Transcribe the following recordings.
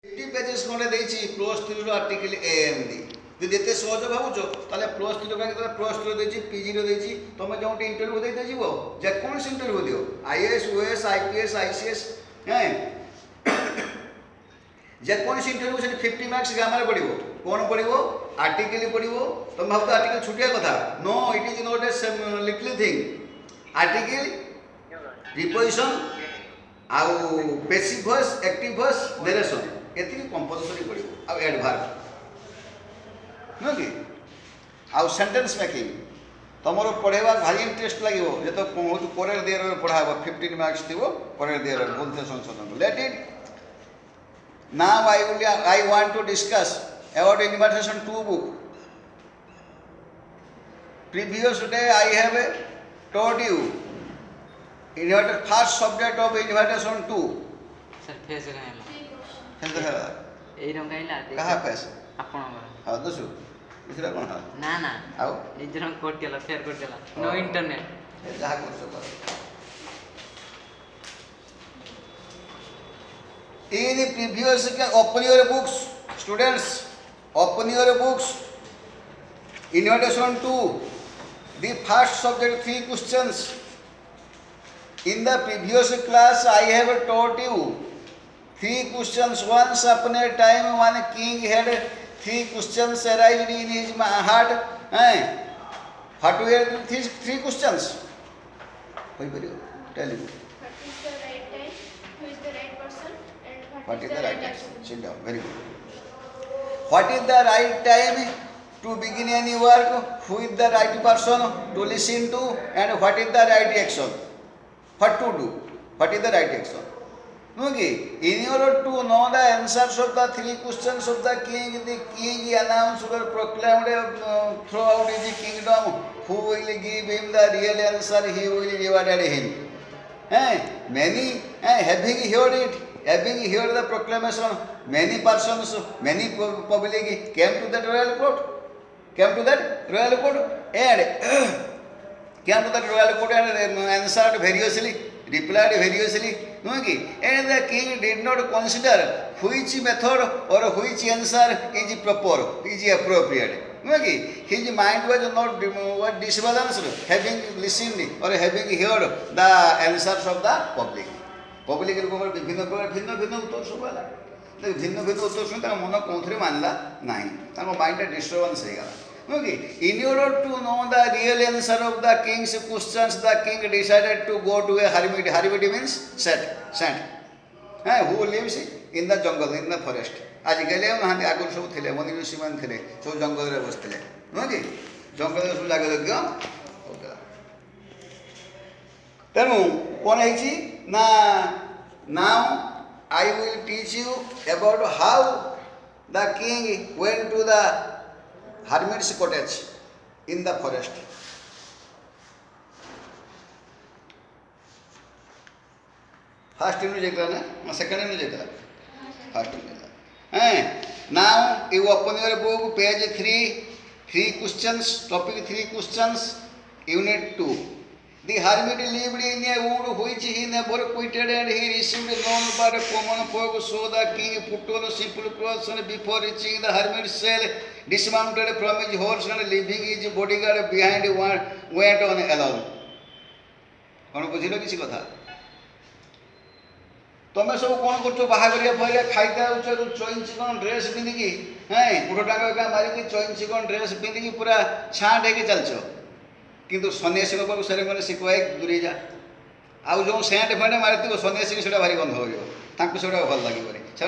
50 pages खंडे देछि plus 3 रो आर्टिकल ए एम डी যদি এতে সহজ ভাবুছ তাহলে প্লস 3 ব্যাংক তাহলে প্লস 2 দেছি পিজি रो দেছি তুমি যেমন ইন্টারভিউ দেইতে যাব যে কোন ইন্টারভিউ দিও আইএএস ওএস আইপিএস আইসিএস হ্যাঁ যে কোন ইন্টারভিউ সেটি 50 মার্কস গ্রামার পড়িব কোন পড়িব आर्टिकल पढ़ो तुम भाव आर्टिकल छुटिया कथा no it is not a little thing article preposition आउ passive voice active voice narration एति कंपलसरी पड़ो आउ एडवर्ब नो कि आउ सेंटेंस मेकिंग तुमर पढ़ेवा भारी इंटरेस्ट लगे जो तो कोरेर दियर पढ़ाब 15 मार्क्स थी कोरेर दियर बोलते संशोधन let it now I want to discuss about invitation 2 book. Previous day I have told you invited first subject of invitation 2. Sir face गायला फेस गायला एई रंग गायला कहा फेस आपण हां दसु इसरा कोन हा ना ना आउ ए जरंग कोड केला शेयर कोड केला नो इंटरनेट जहा करछो कर in the previous open your books students open your books invitation 2 the first subject 3 questions in the previous class I have taught you 3 questions once upon a time one king had 3 questions arised in his heart what were the 3 questions hoy pariyo tell you what is the right action sit down very good what is the right time to begin any work who is the right person to listen to and what is the right action what to do what is the right action no ki in order to know the answers of the 3 questions of the king announced or proclaimed throughout his kingdom who will give him the real answer he will reward him many having heard it having heard the proclamation many persons many public came to that royal court and answered variously replied variously no ki and the king did not consider which method or which answer is proper is appropriate no ki his mind was not disbalanced having listened or having heard the answers of the public लोक विभिन्न प्रकार भिन्न भिन्न उत्तर सब है भिन्न भिन्न उत्तर शुणी मन कौन मानला ना माइंड डिस्टर्बान्स हो गला नो कि in order to know the real answer of the king's questions the king decided to go to a hermit means saint who lives in the jungle in the forest आजिकल ना आगुरी सब थे मुनि ऋषि मान थे सब जंगल में बसते नुह कि जंगल सब जागज्ञ होता तेणु कौन है ना now I will teach you about how the king went to the hermit's cottage in the forest. First you know na second you know first you know now you open your book page 3 questions topic 3 questions unit 2. The hermit lived in a wood which he never quitted and he received none but common folk. So the king put on simple clothes and before reaching the hermit's cell, dismounted from his horse and leaving his bodyguard behind went on alone. कौन बुझिल किसी कथा तुम सब कौन कर बाहर फैले खाई चईन चिकन ड्रेस पिंधिकी पुट टांग मारिकी चईन चिकन ड्रेस पिंधिकी पूरा छाँट होगी चलच किंतु सन्यासी पाक सेरेमनी शिखवा दूरी जा आउ जो सेंट फेंट मारी सन्यासी से भारी गंध हो से भल लगे से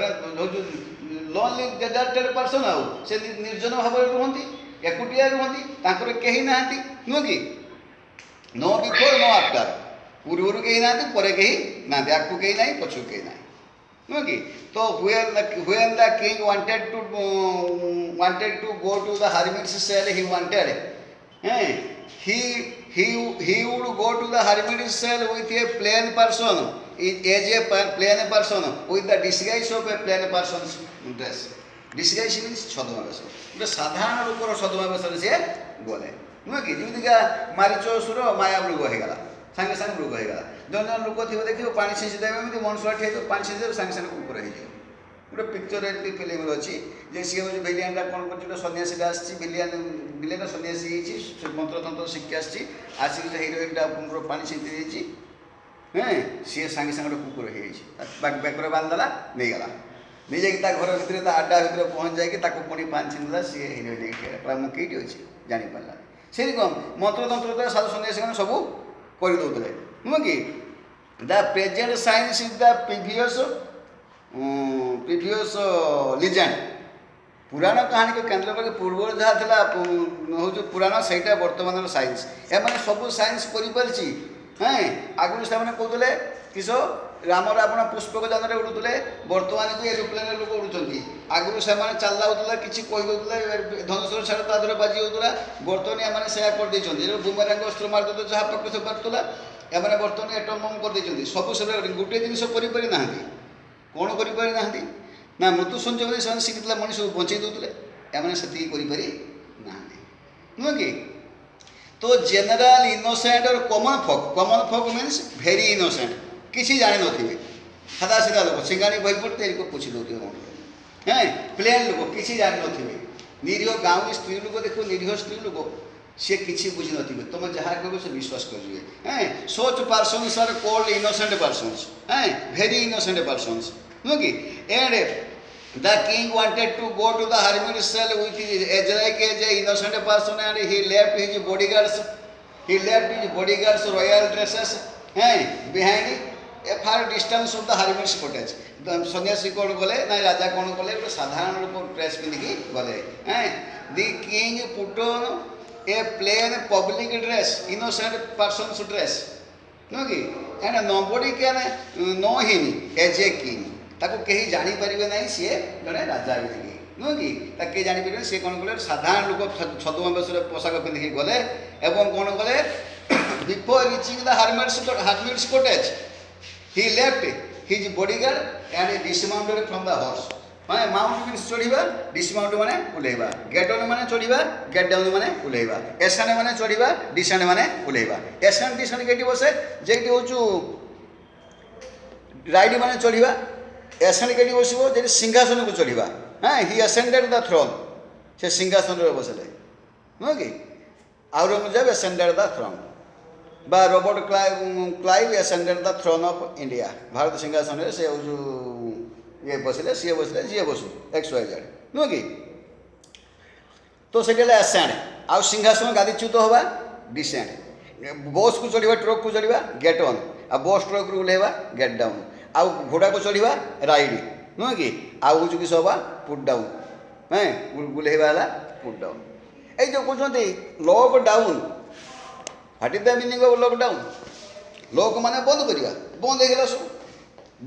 लोनली डेजर्टेड पर्सन आउ से निर्जन भाव रुहति एकुटिया रुहति कहीं ना नुह कि नो बिफोर नो आफ्टर पूर्वर कहीं ना पर कहीं ना आगू कहीं ना पछू कहीं ना नुह कि तो when the king wanted to go to the hermit's cell he wanted he would go to the hermit's cell with a plain person as a plain person with the disguise of a plain person's dress. Disguise means छद्मवेश गोटे साधारण लोकर छद्मवेश से गले नुह कि जमीका मारीचुर माया मृग होगा सागे सागे मृग होगा जन जन लोक थी देखिए पानी छींची देवे एमती मनुष्य ठे पानी छींची देवे सागे सागे ऊपर हो गोटे पिक्चर एमती फिल्म अच्छी जे सी हूँ विलियनटा कौन कर सन्यासीटा आसी विलियन सन्यासी मंत्र तंत्र शिखी आसिक हिरोइनटा पानी छिंटी देती हाँ सी सागे सागे गोटे कुकुर हो बेकर बांधिदेला नहीं गला नहीं जाकि घर भितर आड्डा भितर पहुँच जाकि पुणी पानी छिंदा सी हिरोइन कहला मुझे कईटी अच्छी जापारा से कम मंत्र तंत्र द्वारा साधु सन्यासी मैंने सब करदे नुह कि the present science is the previous legend पुराण कहानी को केन्द्र करके पूर्व जहाँ था हूँ पुराण सहीटा बर्तमान साइंस एम सब साइंस कर हाँ आगुरी से कहते किस राम रावण पुष्पक जान उड़ुले बर्तमान को एरोप्लेन लोक उड़ुंट आगुरी से चलला होता कि कहीदे धनुषर छाड़ तादर बाजी होता बर्तमान एम से करदे बुमेरांग अस्त्र मारदे जहाँ पक्ष से पार्ला एम बर्तमान एटम बम करदे सब से गोटे जिन करना कौन करना ना मृत्यु संजोग से शिखी मनीष बचे दूसरे एम से नुह कि तो जेनेल इनोसेंट और कॉमन फॉक मीन्स भेरी इनोसेंट किसी जानी नथिबे सादा सीधा लोक सिंगाणी बही पड़ते पूछी दौथे कौन हाँ प्लेन लोक किसी जानी नथिबे निरीह गाँव स्त्री लोक देखो निरीह स्त्री लोक सी किसी बुझी नथिबे तुम जहाँ कह से विश्वास करेंगे हाँ such persons are called innocent persons हाँ भेरी इनोसेंट पर्सन्स नुह कि and the king wanted to go to the hermit cell with his like as a innocent person and he left his bodyguards royal dresses behind a far distance of the hermit's cottage सन्यासी कौन गले ना राजा कौन गले गोटे साधारण लोक dress पिंधिकी गले the king put on a plain public dress innocent person's dress नुह कि and nobody can know him as a king ताको कहीं जानीपारे ना सी जड़े राजा बोलिकी नुह कि कहीं जानीपारे सी कौन कले साधारण लोक छदुआ बेश पोशाक पिंधिकी गले एवं कौन गले before reaching the hermit's cottage he left his bodyguard and dismounted from the horse माने माउंट मीन्स चढ़ा डिसमाउंट माने उल्लेवा गेट ऑन माने चढ़ा गेट डाउन माने उल्लेवा एसेंड माने चढ़ा डिसेंड माने उल्लेवा एसेंड डिसेंड केटी बसे जेटी हूँ राइड माने चढ़ा एसेंड केटी बसो जे सिंहासन को चढ़ा हाँ हि असेंडेड द थ्रोन से सिंहासन बसले नुह कि औरंगजेब असेंडेड द थ्रोन बा Robert Clive ascended the throne of India Bharat सिंहासन से ये बसले सी बसले जी बसु XYZ नुह कि तो से असेंड आउ सिंहासन गादीच्युत हवा डिसेंड बस को चढ़ा ट्रक को चढ़ा get on uh bus truck रू उल्लेवा गेट डाउन आउ घोड़ा को चढ़ा राइड नुह कि आउ किस हवा पुट डाउन हाँ बुलेवा पुट डाउन ये जो कहते lockdown what is the meaning of lockdown lock माने बंद करवा बंद हो सब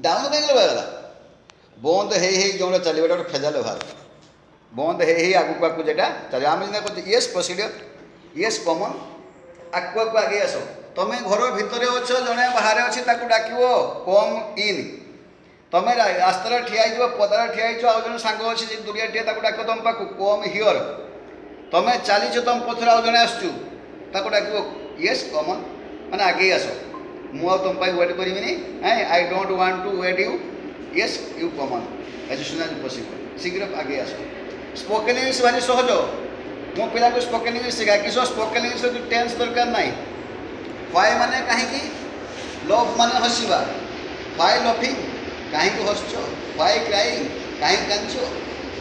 डाउन कहीं गला बंद हो जो चलवा गोटे फेजाल बाहर बंद हो आगू आगू जेटा चल आम कहते येस प्रोसीडियर येस कमन आगू आगू आगे आस तुम घर भितर अच्छ जड़े बाहर अच्छी डाक कम इन तुम रास्तार ठिया पदार ठिया आउ जन सांग अच्छी दूरिया ठिया डाक तुम पाक कम हियर तुम चलीच तुम पथर आउ जड़े आसचु डाक येस कमन मैंने आगे आस मुझे तुम वेट करी I don't want to wait you yes you come as soon as possible शीघ्र आगे आस स्पोकन इंग्लिश भारी सहज मो पिला को स्पोकन इंग्लिश शिखा किस स्पोकन इंग्लिश टेंस दरकार ना व्हाई माने कहीं लव माने हसवा व्हाई लफिंग कहीं हसुच व्हाई क्राइंग कहीं कांच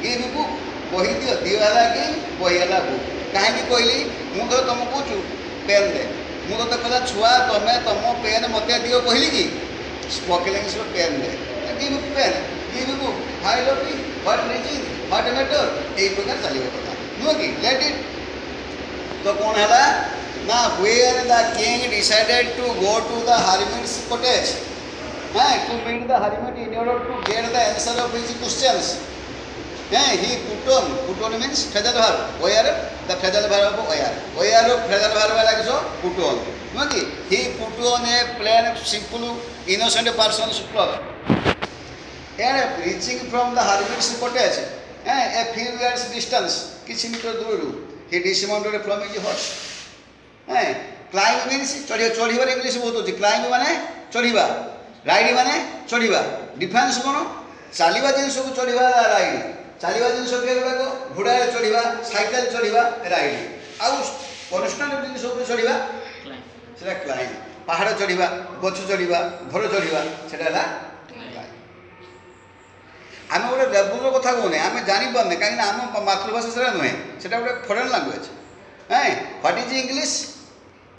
गिव बुक बही दियो दिहला कि बहीला बुक कहीं कहली मुझे तुमको पेन दे मुझे तो कहला छुआ तुम्हें तुम पेन मत दियो कहली कि स्पोकन इंग्लिश पेन दे give pen give book why laughing what reaching what matter यही प्रकार चलो कथा नुह कि लेट इट तो कौन है ना where the king decided to go to the hermit's cottage to meet the hermit in order to get the answer of his questions he put on means phrasal verb where the phrasal verb of where phrasal verb like so put on okay he put on a plain simple innocent person's cloth and reaching from the hermit's cottage a few yards distance किछि metre दूर he dismounted from his horse climb means चढ़िबार English बहुत अच्छी climb माने चढ़ा ride माने चढ़ा defence कौन ଚାଲିବା ଜିନିଷକୁ ଚଢ଼ିବା ରାଇଡ୍, ଚାଲିବା ଜିନିଷ କେଗୁଡ଼ାକ ଘୋଡ଼ାରେ ଚଢ଼ିବା, ସାଇକେଲ ଚଢ଼ିବା ରାଇଡ୍, ଆଉ କନଷ୍ଟାଣ୍ଟ ଜିନିଷ ଉପରେ ଚଢ଼ିବା ସେଟା କ୍ଲାଇମ୍ବ, ପାହାଡ଼ ଚଢ଼ିବା, ଗଛ ଚଢ଼ିବା, ଘର ଚଢ଼ିବା ସେଟା ହେଲା କ୍ଲାଇମ୍ବ। ଆମେ ଗୋଟେ ଲେବୁଲର କଥା କହୁନେ, ଆମେ ଜାଣିପାରୁନେ କାହିଁକିନା ଆମ ମାତୃଭାଷା ସେଟା ନୁହେଁ, ସେଟା ଗୋଟେ foreign language. What is English?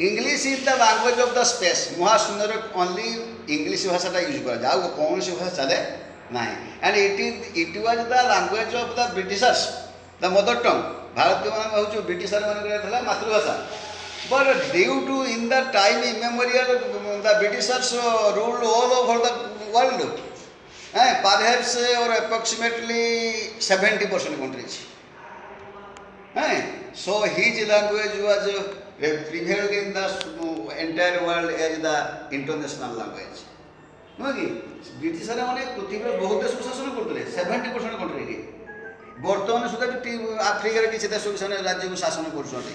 English is the language of the space. ମହାଶୂନ୍ୟରେ ଓନ୍ଲି ଇଂଲିଶ ଭାଷାଟା ୟୁଜ୍ କରାଯାଏ, ଆଉ କୌଣସି ଭାଷା ଚାଲେ ନାହିଁ। And it was the language of the Britishers, the mother tongue. ଭାରତୀୟମାନଙ୍କ ହେଉଛି ବ୍ରିଟିଶର ମାନଙ୍କର ଥିଲା ମାତୃଭାଷା। But due to in the time immemorial the Britishers ruled all over the world, perhaps or approximately 70% countries. So his language was prevailed in the entire world as the international language. ନୁହେଁ କି? ବ୍ରିଟିଶର ମାନେ ପୃଥିବୀର ବହୁତ ଦେଶକୁ ଶାସନ କରୁଥିଲେ, 70% କଣ୍ଟ୍ରିରେ। ବର୍ତ୍ତମାନ ସୁଦ୍ଧା ବି ଆଫ୍ରିକାର କିଛି ଦେଶକୁ ସେମାନେ ରାଜ୍ୟକୁ ଶାସନ କରୁଛନ୍ତି।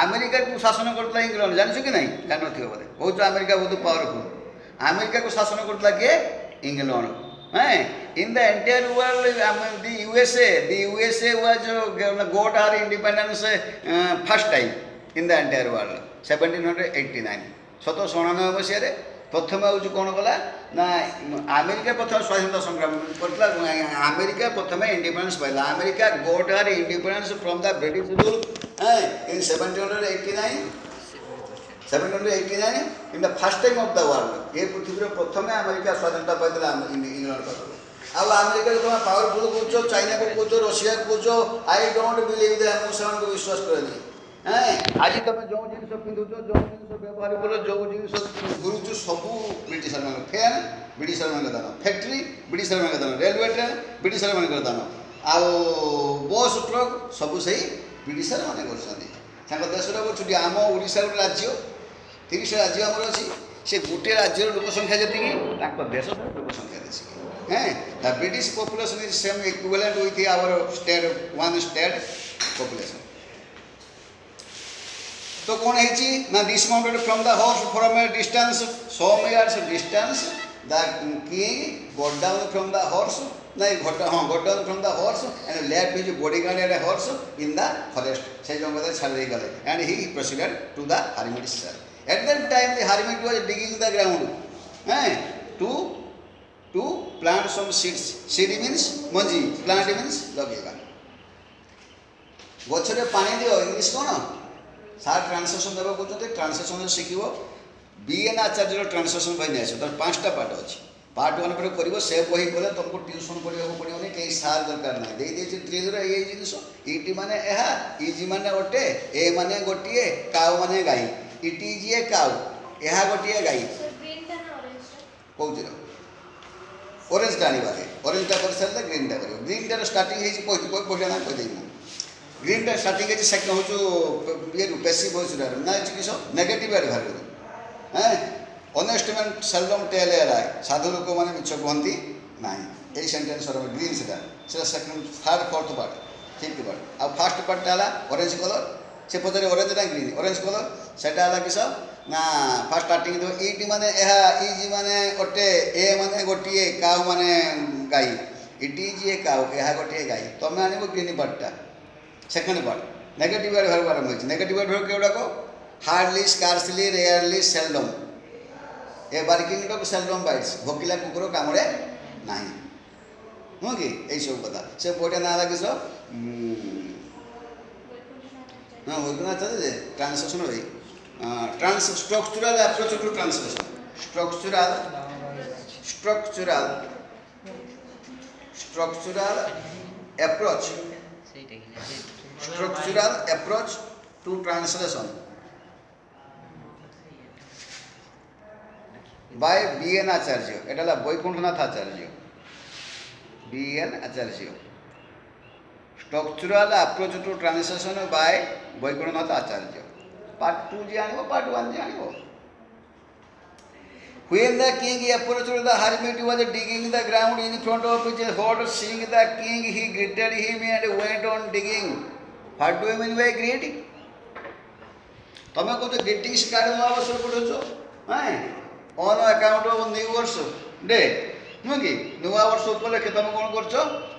ଆମେରିକାକୁ ଶାସନ କରୁଥିଲା ଇଂଲଣ୍ଡ, ଜାଣିଛୁ କି ନାହିଁ? ଜାଣିନଥିବ ବୋଧେ। କହୁଛୁ ଆମେରିକା ବହୁତ ପାୱାରଫୁଲ୍। ଆମେରିକାକୁ ଶାସନ କରୁଥିଲା କିଏ? England. In the entire world, the USA was got our independence first time in the entire world, 1789, 1799 ମସିହାରେ ପ୍ରଥମେ ହେଉଛି କ'ଣ କଲା ନା ଆମେରିକା ପ୍ରଥମେ ସ୍ୱାଧୀନତା ସଂଗ୍ରାମ କରିଥିଲା। ଆମେରିକା ପ୍ରଥମେ ଇଣ୍ଡିପେଣ୍ଡେନ୍ସ ପାଇଲା। America got our independence from the British rule in 1789 in the first time of the world. ଏ ପୃଥିବୀର ପ୍ରଥମେ ଆମେରିକା ସ୍ୱାଧୀନତା ପାଇଥିଲା ଇଂଲଣ୍ଡ ପାଖରୁ। ଆଉ ଆମେରିକାକୁ ତୁମେ ପାୱାରଫୁଲ୍ କହୁଛ, ଚାଇନାକୁ କହୁଛ, ରଷିଆକୁ କହୁଛ, ଆଇ ଡୋଣ୍ଟ ବିଲିଭ୍ ଦ୍ୟାଟ୍, ମୁଁ ସେମାନଙ୍କୁ ବିଶ୍ୱାସ କରେନି। ଆଜି ତୁମେ ଯେଉଁ ଜିନିଷ ପିନ୍ଧୁଛ, ଯେଉଁ ଜିନିଷ ବ୍ୟବହାର କର, ଯେଉଁ ଜିନିଷ ଘୁରୁଛ, ସବୁ ବ୍ରିଟିଶରମାନଙ୍କ ଫ୍ୟାନ୍ ବ୍ରିଟିଶରମାନଙ୍କ ଦାନ, ଫ୍ୟାକ୍ଟ୍ରି ବ୍ରିଟିଶରମାନଙ୍କ ଦାନ, ରେଲୱେ ଟ୍ରେନ୍ ବ୍ରିଟିଶରମାନଙ୍କର ଦାନ, ଆଉ ବସ୍ ଟ୍ରକ୍ ସବୁ ସେଇ ବ୍ରିଟିଶରମାନେ କରୁଛନ୍ତି। ତାଙ୍କ ଦେଶର ଛୁଟି। ଆମ ଓଡ଼ିଶା ଗୋଟେ ରାଜ୍ୟ, 30 ରାଜ୍ୟ ଆମର ଅଛି। ସେ ଗୋଟିଏ ରାଜ୍ୟର ଲୋକ ସଂଖ୍ୟା ଯେତିକି, ତାଙ୍କ ଦେଶର ଲୋକ ସଂଖ୍ୟା ସେତିକି। The British population is same equivalent with our state, one state population. तो कौन है ना dismounted from the horse from a distance, some yards distance, the king got down from the horse, got down from the horse and left his bodyguard and a horse in the forest. And he proceeded to the hermit's cell. At that time the hermit was digging the ground to plant some seeds. Seed means manji, plant means लगेगा। गछरे पानी दियो, English कौन? सार translation देवा कहते, translation शिखब। BN आचार्य translation बही नहीं आस, तर 5टा पार्ट अच्छी। पार्ट 1 पर कर से बही कले तुमको ट्यूशन पढ़ा पड़ोनी, कहीं सार दरकार ना। दे ट्रिलर ये जिनस इटी माने एहा, इजी माने गोटे, ए माने गोटे, काउ माने गाई। इट इज ए काउ, एहा गोटे गाई। कौन ऑरेंज आने ऑरेंज कर सारे ग्रीन टा कर। ग्रीन टार स्टार्टिंग होना कहीदेवी मुझे। ग्रीन टा स्टार्टिंग सेकेंड हूँ ये पैसिव वॉइस ना किस नेगेटिव आड़ बाहर honest man seldom tell a lie. साधु लोक मैंने मिछ कहती ना। यही सेन्टेन्स ग्रीन से second third fourth part fifth part. आ फास्ट पार्टा है ऑरेंज कलर। से पचारे ऑरेंज ना ग्रीन, ऑरेंज कलर से किस ना फास्ट स्टार्टिंग इट माने इज माने गोटे, ए माने गोटे, काउ माने गाई। इट इज ए काउ, यह गोटे गाई। तुम आन ग्रीन पार्टा। सेकेंड पार्ट नेगेटिव आड़ बाहर आरंभ हो। नेगेटिव आड़ बाहर केगुड़ाक हार्डली, स्कार्सली, रेयरली, सेल्डम। ए बार्किंग डग सेल्डम बाइट्स, भोकिला कुकुर कामुड़े ना, नुह कि यही सब कथा। से बड़े ना लगिस हाँ वैद्यनाथ जे ट्रांसलेशन भाई structural approach to translation. Structural approach to translation by BN Acharya. एटा Vaikunthanath Acharya, BN Acharya. Structural approach to translation by Vaikunthanath Acharya. Part 2 जी आनिबो, पार्ट 1 जी आनिबो। When the king approached the hermit was digging the ground in front of his hut, seeing the king, he greeted him and went on digging. What do you mean by greeting? तुम्हें कुछ greetings card आवश्यक पड़ो on account of New Year's Day. नुह कि नुआ वर्ष उपलक्षे तुम कौन कर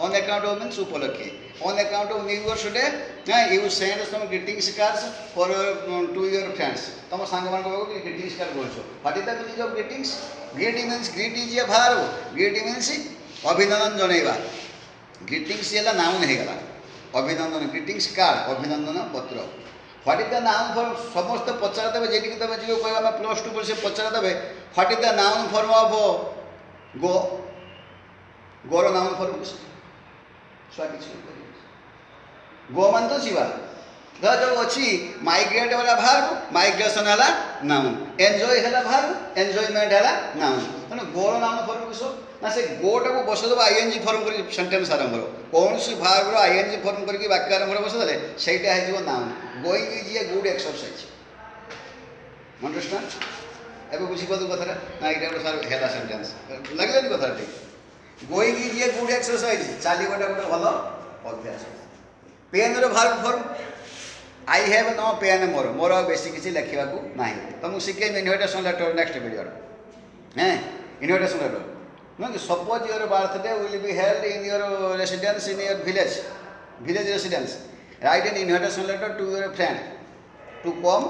ऑन अकाउंट ऑफ मीन्स उपलक्षे on account of New Year's Day you send some greetings cards for to your friends तुम सांग मान ग्रीटिंग्स कार्ड कर what is the meaning of greetings greet means greet is a भार greet means अभिनंदन जनइबा greetings है noun हो गला अभिनंदन ग्रीटिंग्स कार्ड अभिनंदन पत्र what is the noun form समस्त पचार देवे जेटिक तुम जो कह प्लस टू से पचार देवे what is the noun form of go गोर नाउन फॉर्म गो मान तो जीवा जो अच्छी माइग्रेट वाला भार्ब माइग्रेशन है नाउन एंजॉय है भार्ब एंजॉयमेंट है नाउन तेना गोर नाउन फॉर्म किस ना से गोटा को बसदेव आईएनजी फॉर्म कर सेंटेंस आरंभ कौन सी भार्बर आईएनजी फॉर्म करके वाक्य आरंभ बसदे सहीटा है noun going is a good exercise understand एबे बुझीपारु कथा ना एटा गोटे सार हेला सेंटेंस लागलानी कथा ठीक going is a good exercise चलीबाटा गोटे भल अभ्यास पेन रो verb form I have no pain मोर मोर बेसी किसी लिखा ना तुमको शिखेमी इनविटेशन लेटर नेक्स्ट वीडियो हैं इनविटेशन लेटर नो suppose your birthday will be held in your residence in your village residence write an invitation letter to your friend to come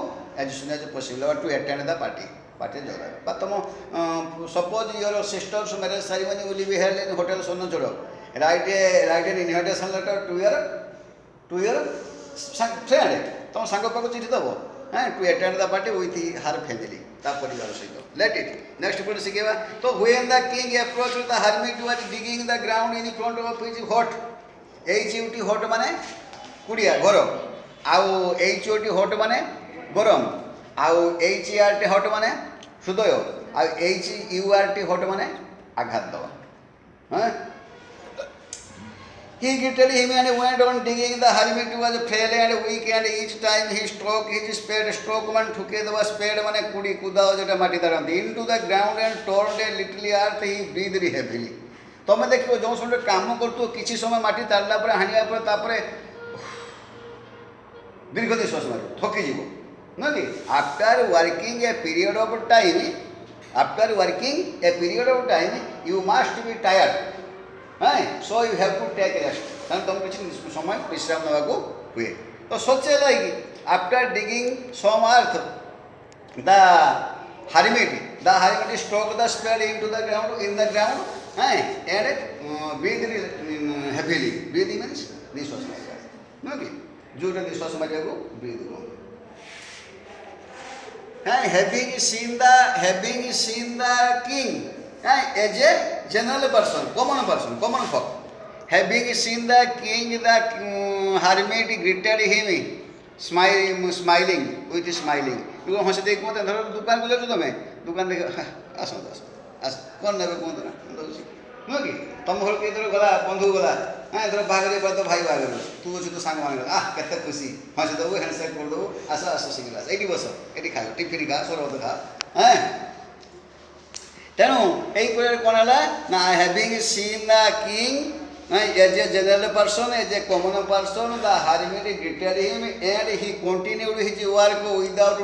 as soon as possible और to attend the party जगह तुम suppose your sister's marriage ceremony will be held in hotel Sonchur write an invitation letter to your friend तुम सांग पाक चिठी दब हाँ to attend the party with her family परिवार सहित लेट इट नेक्स्ट पॉइंट शिखेगा तो when the king approach the hermit was digging the ground in front of his hut H hut माने कुड़िया घर आउ एच हट माने गरम आउ एच आर टी हट माने हृदय आउ एच यू आर टी हट माने आघात दवा हाँ He greeted him and went on digging. The hermit was frail and weak, and each time he struck his spade, struck man together was spade mane kudi kudao jeta mati daranti into the ground and tore a little earth. He breathed heavily. तुम देखो जो समय काम कर किसी समय माटी तारला पर हानिया पर तापरे दीर्घ निश्वास मार थकीजी ना कि after working a period of time you must be tired हाँ so you have to take rest कारण तुम किसी समय विश्राम नेवा हुए तो सोचे like after digging some earth the hermit struck the spade into the ground and breathed heavily. Breathe means निश्वास मारिया ओके जोर निश्वास मारिया को breathe having seen the king as a general person, common folk. Having seen the king, the hermit greeted him, smiling with smiling. You हंस देख मत धर दुकान को जाओ तुम्हें दुकान देख आसो कौन नेबे कौन ना नुह कि तुम घर के गला बंधु गला हाँ धर बाहर तो भाई बाहर तू अच्छे तो सांग मान केते खुशी हंस देव हैंडसेक कर देव आस आस सिंगल ये बस ये खा टिफिन खा सरबत खा हाँ तेणु यही कौन है ना having seen the king as a general person as a common person the hermit greeted him and he continued his work without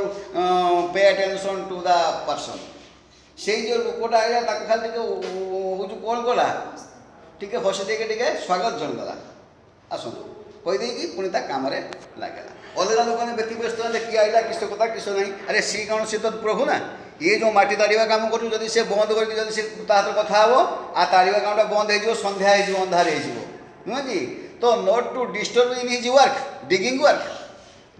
pay attention to the person. से जो लोकटा आया ताको खाली जो कौन कला टिके हसी देके टिके स्वागत जनदेला आसतु कहीदे कि पुणी ता काम लगे अलग लोक व्यक्ति व्यस्त किए आईला किस कथा किस ना अरे सी कौन सी तो प्रभु ना ये जो माटी ताड़वा काम कर से बंद कर कथा हे आ ताड़वा कामटा बंद हो सन्ध्या हो अंधार हो नुह कि तो not to disturb in his work digging work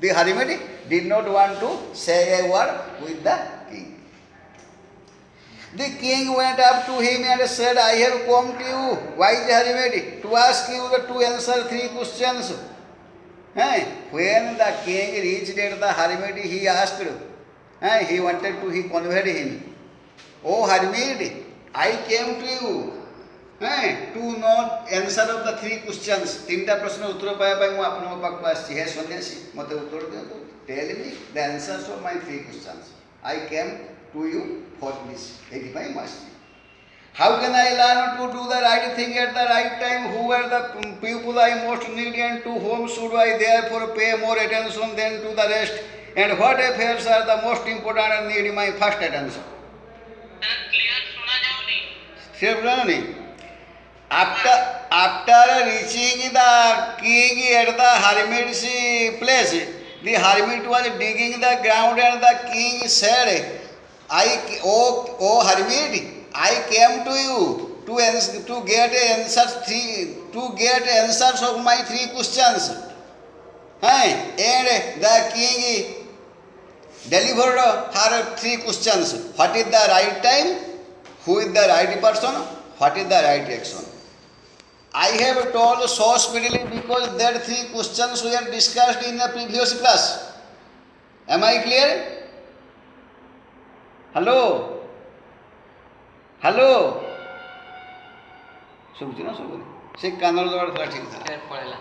the hermit did not want to say a word with the king. The king went up to him and said, I have come to you, wise hermit, to ask you to answer 3 questions. When the king reached at the hermit, he asked, he wanted to, he conveyed him, oh hermit, I came to you to know answer of the 3 questions. 3टा प्रश्न उत्तर पाया मु आपन पाक आसी हे सन्यासी मते उत्तर दियंतु. Tell me the answers of my 3 questions. I came to you for this. एथिपाई मासी. How can I learn to do the right thing at the right time? Who are the people I most need and to whom should I therefore pay more attention than to the rest? And what affairs are the most important and need my first attention? clear Pranani? After reaching the king at the hermit's place, the hermit was digging the ground and the king said, O hermit, I came to you to get answers of my 3 questions. And the king delivered her 3 questions. What is the right time? Who is the right person? What is the right action? I have told so speedily because that 3 questions were discussed in the previous class. Am I clear? Hello? Hello? ଶୁଭୁଛି ନା ଶୁଭୁନି? ସେ କାନର ଦେବାଟା ଥିଲା ଠିକ୍ ଥିଲା। ଫେର ପଳେଇଲା।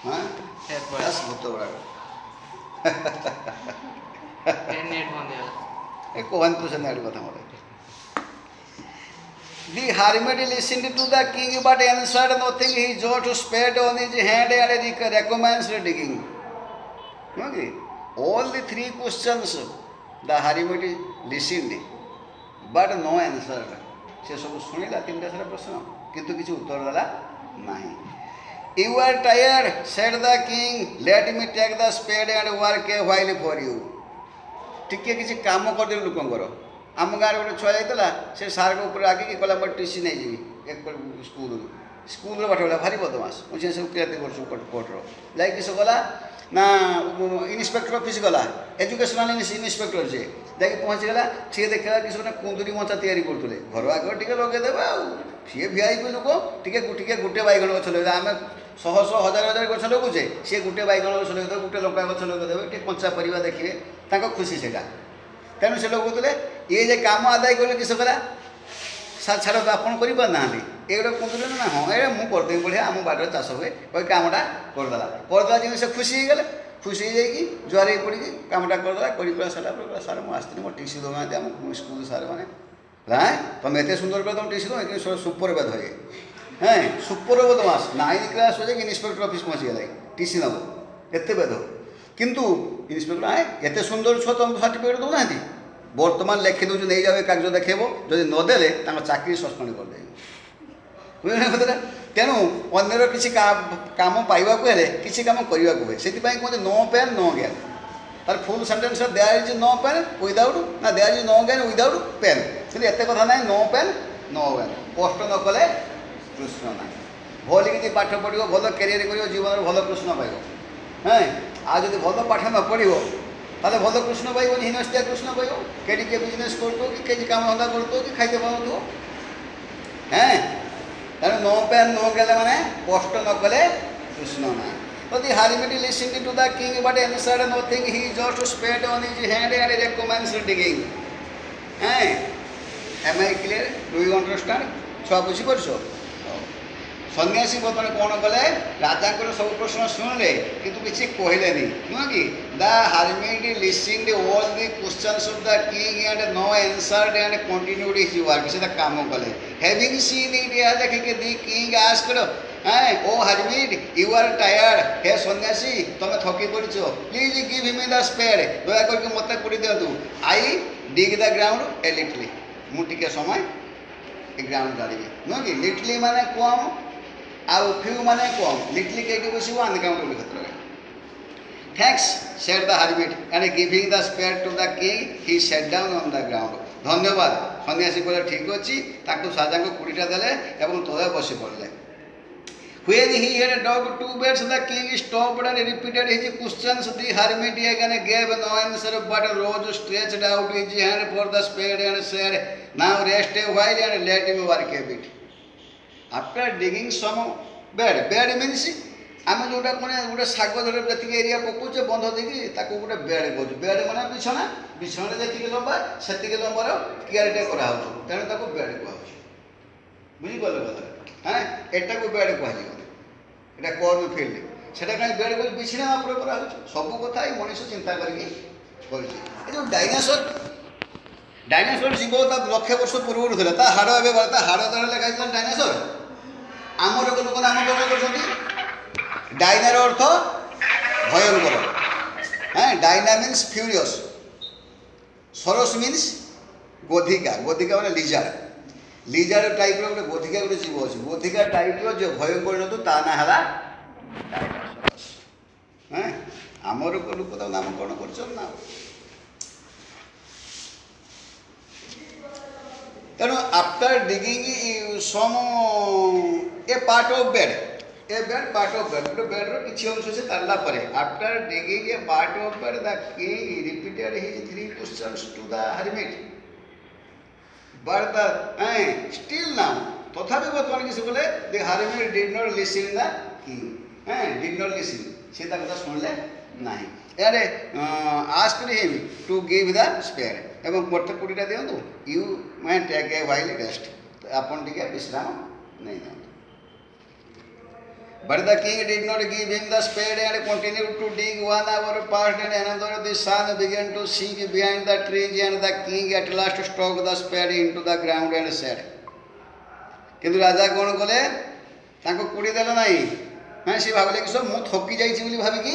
ହଁ? ଫେର ପଳେଇଲା। ଭୂତ ଗୁଡ଼ାକ। ନେଟ୍ ବନ୍ଦ ହେଇଗଲା। ଏ କହନି ତ ସେ ନେଟ୍ କଥା ମୋର। The hermit listened to the king but answered nothing. He just spat on his hand and recommenced digging. Okay. All the 3 questions the hermit listened but no answer. ସେ ସବୁ ଶୁଣିଲା 3ଟା ସାରା ପ୍ରଶ୍ନ କିନ୍ତୁ କିଛି ଉତ୍ତର ଦେଲା ନାହିଁ। You are tired, said the king. Let me take the spade and work a while for you. ଟିକେ କିଛି କାମ କରିଦେଲି ଲୋକଙ୍କର। ଆମ ଗାଁରେ ଗୋଟେ ଛୁଆ ଯାଇଥିଲା ସେ ସାର୍ଙ୍କ ଉପରେ ରାଗିକି କହିଲା ମୋର ଟିସି ନେଇଯିବି ସ୍କୁଲର ପାଠ ପଢ଼ିଲା ଭାରି ବଦମାସ। ମୁଁ ସେ ସବୁ କ୍ରିୟାତି କରୁଛୁ କୋର୍ଟର ଯାଇକି ସେ ଗଲା ନା ଇନ୍ସପେକ୍ଟର ଅଫିସ୍ ଗଲା ଏଜୁକେସନାଲ ଇନ୍ସପେକ୍ଟର ଯିଏ ଯାଇକି ପହଞ୍ଚିଗଲା। ସିଏ ଦେଖିଲା କି ସେମାନେ କୁନ୍ଦୁରି ମଞ୍ଚା ତିଆରି କରୁଥିଲେ ଘର ଆଗରେ ଟିକେ ଲଗେଇଦେବେ ଆଉ ସିଏ ଭିଆଇପି ଲୋକ ଟିକେ ଗୋଟେ ବାଇଗଣ ଗଛ ଲଗେଇଦେବେ। ଆମେ ଶହ ହଜାର ଗଛ ଲଗାଉଛେ ସିଏ ଗୋଟେ ବାଇଗଣ ଗଛ ଲଗେଇଦେବେ ଗୋଟେ ଲଙ୍କା ଗଛ ଲଗେଇଦେବେ ଟିକେ କଞ୍ଚା ପରିବା ଦେଖିବେ ତାଙ୍କ ଖୁସି ସେଇଟା। ତେଣୁ ସେ ଲଗାଉଥିଲେ ଇଏ ଯେ କାମ ଆଦାୟ କଲେ କିସ କଲା ସାର୍ ଛାଡ଼ ଆପଣ କରିପାରୁନାହାନ୍ତି ଏଗୁଡ଼ା କୁନ୍ଦୁରି ନା ହଁ ଏ ମୁଁ କରିଦେବି ବଢ଼ିଆ ଆମ ବାଡ଼ିରେ ଚାଷ ହୁଏ କହି କାମଟା କରିଦେଲା ଯେମିତି ସେ ଖୁସି ହେଇଗଲେ। ଖୁସି ହେଇଯାଇକି ଜୁହାର ହେଇ ପଡ଼ିକି କାମଟା କରିଦେଲା କରିକରା ସାରିଲା ପରେ ସାର୍ ମୁଁ ଆସିଥିଲି ମୋ ଟିସି ଦେଉନାହାନ୍ତି ଆମ ସ୍କୁଲ ସାର୍ ମାନେ ତମେ ଏତେ ସୁନ୍ଦର করে ତମେ ଟିସି ଦେବ କିନ୍ତୁ ସୁପର ବେଦ ହଏ হ্যাঁ সুপর বদমাস 9th ক্লাস হয়ে যাই ইন্সপেক্টর অফিস পৌঁছিগলা টিসি নেব এতে বেদ কিন্তু ইন্সপেক্টর এতে সুন্দর ছুয়া তোমাকে সার্টিফিকেট দেউনাহাନ୍ତି বর্তমান লেখি দেଉଛି ନେଇଯାଅ ଏ କାଗଜ ଦେଖେଇବ ଯଦି ନଦେଲେ ତାଙ୍କ ଚାକିରି ସସ୍ପେଣ୍ଡ କରିଦେବେ। ବୁଝିଲେ କଥାଟା? ତେଣୁ ଅନ୍ୟର କିଛି କାମ ପାଇବାକୁ ହେଲେ କିଛି କାମ କରିବାକୁ ହୁଏ ସେଥିପାଇଁ କୁହନ୍ତି ନୋ ପେନ୍ ନୋ ଜ୍ଞାନ। ତାର full sentence there is no pain without ନା there is no gain without pain କିନ୍ତୁ ଏତେ କଥା ନାହିଁ ନୋ ପେନ୍ ନୋ ଜ୍ଞାନ କଷ୍ଟ ନ କଲେ କୃଷ୍ଣ ନାହିଁ। ଭଲ କିଛି ପାଠ ପଢ଼ିବ ଭଲ କ୍ୟାରିୟର କରିବ ଜୀବନରେ ଭଲ କୃଷ୍ଣ ପାଇବ। ଆଉ ଯଦି ଭଲ ପାଠ ନ ପଢ଼ିବ ତାହେଲେ ଭଲ କୃଷ୍ଣ ପାଇବନି ହୀନସ୍ତିଆ କୃଷ୍ଣ ପାଇବ। କେଠି କିଏ ବିଜନେସ୍ କରୁଥିବ କି କିଛି କାମ ଧନ୍ଦା କରୁଥିବ କି ଖାଇତେ ପାଉଥିବ। ତେଣୁ ନୋ ପେନ୍ ନୋ ଗେଲେ ମାନେ କଷ୍ଟ ନ କଲେ କୃଷ୍ଣ ନାହିଁ। But the hermit listened to the king but answered nothing. He just spat on his hand and recommenced digging. Am I clear? Do you understand? ଛୁଆ ବୁଝିପାରୁଛ? ସନ୍ନ୍ୟାସୀ ବର୍ତ୍ତମାନ କ'ଣ କଲେ ରାଜାଙ୍କର ସବୁ ପ୍ରଶ୍ନ ଶୁଣିଲେ କିନ୍ତୁ କିଛି କହିଲେନି ନୁହଁ କି? The hermit listened all the questions of the king and no answered and continued his work. ସେଟା କାମ କଲେ। ହ୍ୟାଭିଂ ସିନ୍ ଇଟ୍ ଏହା ଦେଖିକି the king asked O hermit you are tired. ହେ ସନ୍ନ୍ୟାସୀ ତମେ ଥକି ପଡ଼ିଛ ପ୍ଲିଜ୍ ଗିଭ୍ ମି ଦ ସ୍ପେଡ୍ ଦୟାକରିକି ମୋତେ କୋଡ଼ି ଦିଅନ୍ତୁ। ଆଇ ଡିଗ୍ ଦ ଗ୍ରାଉଣ୍ଡ ଏ ଲିଟଲି ମୁଁ ଟିକେ ସମୟ ଏ ଗ୍ରାଉଣ୍ଡ ଜାଣିବି ନୁହଁ କି? ଲିଟଲି ମାନେ କମ୍ ଆଉ ଫ୍ୟୁ ମାନେ କମ୍ ଲିଟଲି କେଇଠି ବସିବ ଅନକାଉଣ୍ଟେବଲ୍ କ୍ଷେତ୍ରରେ। Thanks, said the hermit, and giving the spade to the king, he sat down on the ground. ଧନ୍ୟବାଦ ସନ୍ନ୍ୟାସୀ କହିଲେ ଠିକ୍ ଅଛି ତାଙ୍କୁ ସାଜାଙ୍କୁ କୁଡ଼ିଟା ଦେଲେ ଏବଂ ତଳେ ବସି ପଡ଼ିଲେ। When he had dug 2 beds, the king stopped and repeated his questions. The hermit again gave no answer but rose, stretched out his hand for the spade and said, now rest a while and let me work a bit. After digging some bed means ଆମେ ଯେଉଁଟା ମାନେ ଗୋଟେ ଶାଗ ଧରେ ଯେତିକି area ପକାଉଛେ ବନ୍ଧ ଦେଇକି ତାକୁ ଗୋଟେ ବେଡ଼ କହୁଛୁ। ବେଡ଼ ମାନେ ବିଛଣା ଯେତିକି ଲମ୍ବା ସେତିକି ଲମ୍ବାର କିଆରିଟେ କରାହେଉଛି ତେଣୁ ତାକୁ ବେଡ଼ କୁହାହେଉଛି। ବୁଝିପାରିଲ କଥା? ଏଟାକୁ ବେଡ଼ କୁହାଯିବନି ଏଇଟା କର୍ମ ଫିଲ୍ଡ ସେଟା କାହିଁ ବେଡ଼ କହୁଛି ବିଛଣା ଉପରେ କରାହେଉଛି। ସବୁ କଥା ଏଇ ମଣିଷ ଚିନ୍ତା କରିକି କରିଛି। ଏ ଯେଉଁ ଡାଇନାସୋର ଜୀବ ତା 1,00,000 ବର୍ଷ ପୂର୍ବରୁ ଥିଲା ତା ହାଡ଼ ଏବେ ତା ହାଡ଼ ଦ୍ୱାରା ଲେଖା ହେଇଥିଲା ଡାଇନାସୋର। ଆମର ଲୋକ ନାମକରଣ କରୁଛନ୍ତି। ଡାଇନାର ଅର୍ଥ ଭୟଙ୍କର। ଡାଇନା ମିନ୍ସ ଫ୍ୟୁରିୟସ୍। ସରୋସ ମିନ୍ସ ଗୋଧିକା ମାନେ ଲିଜାର୍ଡ। लिजार्ड टाइप गोटे गोधिका गोटे जीव अच्छे गोधिका टाइप जो भय परिणत ता ना है डायनासोरस। हाँ आमर लोक तो नामकरण कर तेणु after digging some a part of bed part of bed गोटे बेड्र किसी अंश से तारला after digging a part of bed the king repeated his 3 questions to the hermit but the still now तथापि बर्तमान किसी बोले the hermit did not listen the king did not listen से कथा शुणिले ना यारे asked him to give the spare एवं मत कोड़ीटा दिंतु यू मैं टेक ए व्हाइल रेस्ट आपन टिके विश्राम नहीं दिंतु But the king did not give him the spade and continued to dig 1 hour past and another. The sun began to sink behind the trees and the king at last struck the spade into the ground and said. किंतु राजा कौन कले तांको कुड़ी देला नहीं हाँ सी भाविले कि सब मु थकी जाइछि बोली भाबिकी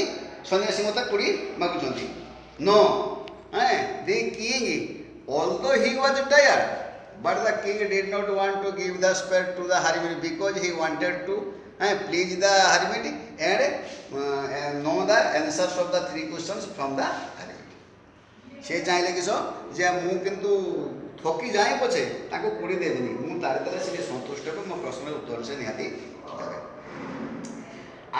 सन्यासी मते कुड़ी मागुचंती नो हाँ the king although he was tired but the king did not want to give the spade to the hermit because he wanted to please the hermit and know the answers of the 3 questions from the hermit से चाहिए कि सो जे मु किंतु थकी जाए पछे ताको कुड़ी देबनी मु तारे तारे से संतुष्ट हो मो प्रश्न उत्तर से निहाती देबे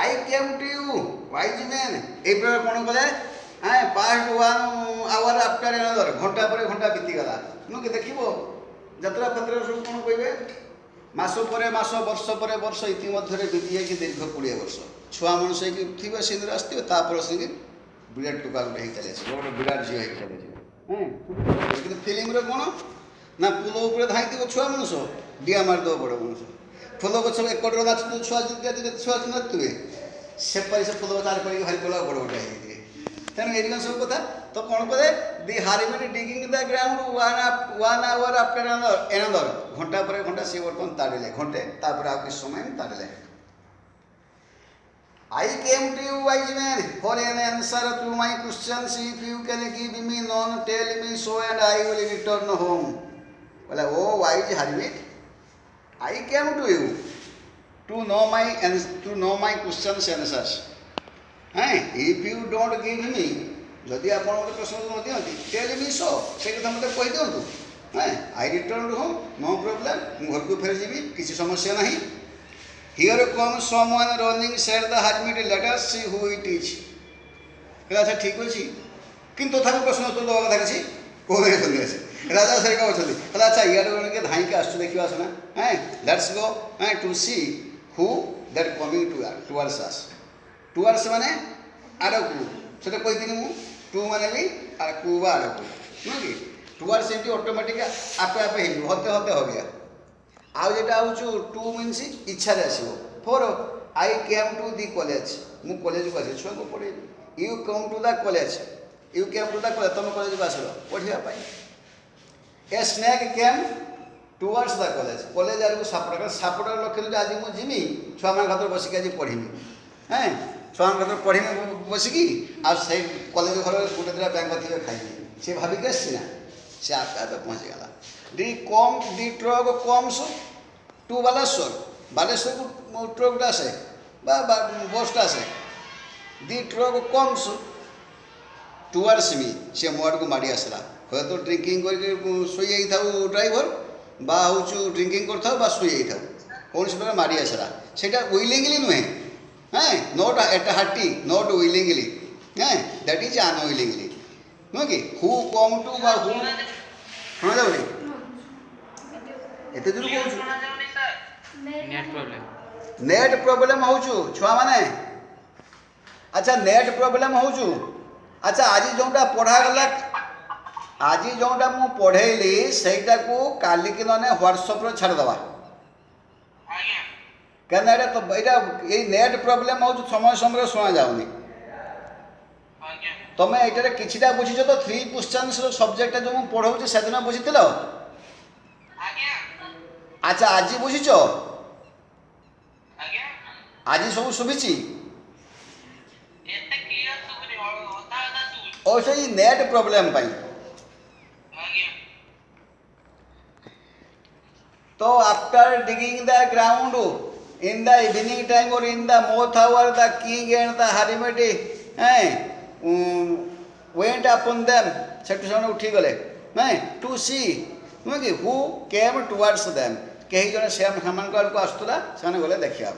I came to you wise man ए प्रकार कोन कले past 1 hour after another घंटा पर घंटा बीती गला नु के देखिबो यात्रा पत्र सब कोन कहबे मास पर मास वर्ष पर वर्ष इतिमध्य बीती जाए दीर्घ 20 वर्ष छुआ मनुष्य की थी सिंदूर आसो तापर से विराट टुका गोटे चले गोटे विराट झील चले फिल्म कौन ना पुल उपर धाई छुआ मनुष्य डिया मारिदेव बड़ मनुष्य फुल गछ एकटर नाचु छुआ छुआ नाचुए सेपारी से फुल गछ पड़ी भारी पड़ा बड़ बड़ तेणु ये सब कथा तो कौन कहे the hermit digging the ground 1 hour after another घंटा पर घंटा सी बर्तमान ताड़िले घंटे तापर आ किस समय ताड़िले I came to you wise man for an answer to my questions if you can give me none tell me so and I will return home बोला ओ wise hermit I came to you to know my questions answers if you don't give me जदि आप प्रश्न न दिखती tell me सो से कथा मत कही दिंतु आई रिटर्न होम नो प्रोब्लेम घर को फेर जी किसी समस्या नहीं here come someone running said the hermit let us see who it is अच्छा ठीक अच्छे किंतु तथापि प्रश्न उत्तर देवा कथा किसी कौन सन्यासी राजा से क्या अच्छा अच्छा इे के धाई के आस देखा आसना let's go to see who that coming towards us towards माने आड़कू से कही मु टू माने भी कू बा आड़कू नुह कि टुवर्ड्स एमती ऑटोमेटिक आपे आपे होते होते हो गया आउ जेटा हूँ टू मीन्स इच्छा आसो four I came to the college मु कॉलेज को आसे छुआ को पढ़े you come to the college you came to the college तुम कॉलेज को आस पढ़ाई a snake came towards the college college आड़ को सापड़ सापड़ लक्ष्य आज मुझे जिमी छुआ मान घर बसिक आज पढ़ी छुआ मान घर पढ़ी बसिकी आज से कॉलेज घर गोटे दिना बैंक थी खाई सी भाविक आसी ना सी आपे आपे पहुँचीगला दि ट्रक कम्स टू बालेश्वर को ट्रकटा आसे बसटा आसे दि ट्रक कम्स टुवर्ड्स मी सी मो आड़ को माड़ी आसला हे तो ड्रिंकिंग कर शोई था ड्राइवर बा हूँ ड्रिंकिंग कर शोई था कौन से प्रकार माड़ी आसला से विलिंगली नुहे not at hearty not willingly that is unwillingly नुह कि हु कम टू बा हु शुणा जाऊनी एते दूर कहूँ नेट प्रोब्लेम हो छुआ माने अच्छा नेट प्रोब्लेम हो अच्छा आज जोटा पढ़ा गला आज जोटा मु पढ़ेली सहीटा को काली कि ना व्हाट्सअप छाड़देवा क्या तो ये नेट प्रोब्लेम हो समय समय शुणा जाऊनी तुम ये किछिटा बुझीच तो 3 क्वेश्चंस सब्जेक्ट जो मुझे पढ़ाऊँ से दिन बुझी अच्छा आज बुझीच आज सब शुभी और से नेट प्रोब्लेम तो after digging the ground in the evening time और in the moth hour the king and the hermit went upon them सेठू से उठी गले टू सी नुह कि हु केम टुवर्ड्स देम कहीं जन सेम आड़क आसूला से गले देखा